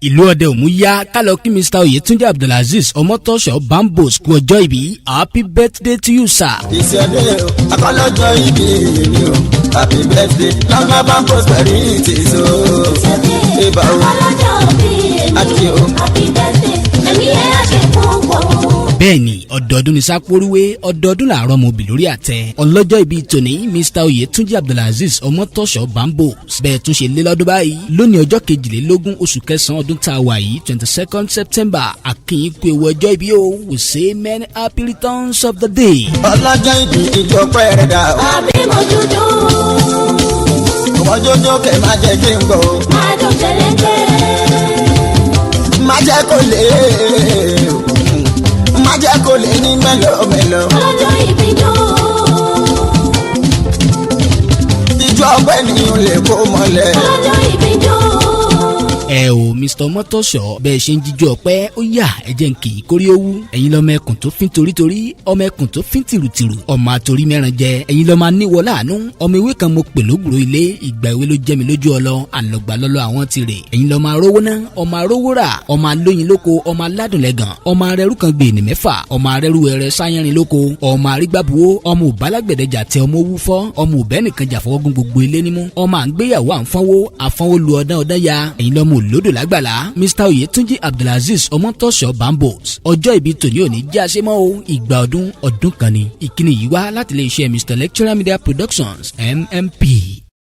ìlú ọdẹ òmùyá kálọ̀ kí Mr. Oyetunji Abdulaziz Omotosho Bambos kú ọjọ́ ìbí. Happy birthday to you sir. ìṣẹ̀lẹ̀ o akọ́lọ́jọ́ ìbí mi o happy birthday lọ́gbà Bambos pẹ̀lú ìtìsó. ìbá o àti o happy birthday ẹ̀mí ẹ̀ á ṣe fún wọn. bẹ́ẹ̀ni ọdọọdún ní sápóríwé ọdọọdún làárọ̀ mọ̀bì lórí àtẹ. ọlọ́jọ́ ìbí tòní Mr. Oyetunji Abdulaziz Omotosho Bambos bẹ́ẹ̀ tún ṣe lé lọ́dún báyìí lónìí ọjọ́ 22 oṣù kẹsàn-án ọdún tá a wà yìí 22nd September àkínyìnkú ewu ọjọ́ ìbí o we say many happy returns of the day. ọlọ́jọ́ ìbí ìjọ pẹ́ẹ́rẹ́ dà o. àbí mo dúdú. ọmọ jójó kẹ́ máa jẹ́ kí n gbọ́. máa dùn kẹ́lẹ́kẹ́. má jẹ́ kó lè má jẹ́ kó lè ní mẹ́lọ́mẹ́lọ́. ọlọ́jọ́ ìbí dùn. ìjọ ọgbẹ́ ni o lè kó mọ́lẹ̀. ọlọ́jọ́ ìbí dùn. ẹ o Mr. Omotosho bẹ́ẹ̀ ṣe ń jíjọ ọpẹ́ ó yà ẹ jẹ́ n kì í kórí owú. ẹ̀yin lọ́mọ ẹkùn tó fín torítorí ọmọ ẹkùn tó fín tìrùtìrù ọmọ àtòrí mẹ́ran jẹ ẹ̀yin lọ́mọ aníwọ̀ láàánú ọmọ ewé kan mo pè lóògùrò ilé ìgbà ìwé ló jẹ́ mi lójú ọlọ àlọ́gbà lọ́lọ́ àwọn ti rè. ẹ̀yin lọ́mọ arówó ná ọmọ arówó rà ọmọ alóyin lóko ọmọ aládùnlẹ̀gàn ọmọ arẹrú kan gbè ní mẹ́fà ọmọ arẹrú ẹrẹ sáyẹrin lóko ọmọ arígbàbuwó ọmọ òbálágbẹ̀dẹjà tẹ ọmọ owú fọ́ ọmọ òbẹ́nìkan jà fọwọ́gún gbogbo ilé nímú ọmọ àgbéyàwó àǹfọwó lu ọdán ya ẹ̀yin lọ́mọ òlódò lágbàlá Mr. Oyetunji Abdulaziz Omotosho Bambos ọjọ́ ìbí tòní òní jẹ́ àṣemọ́ o ìgbà ọdún kan ni ìkíni yìí wá láti ilé iṣẹ́ Mr. Lecturer Media Productions MMP.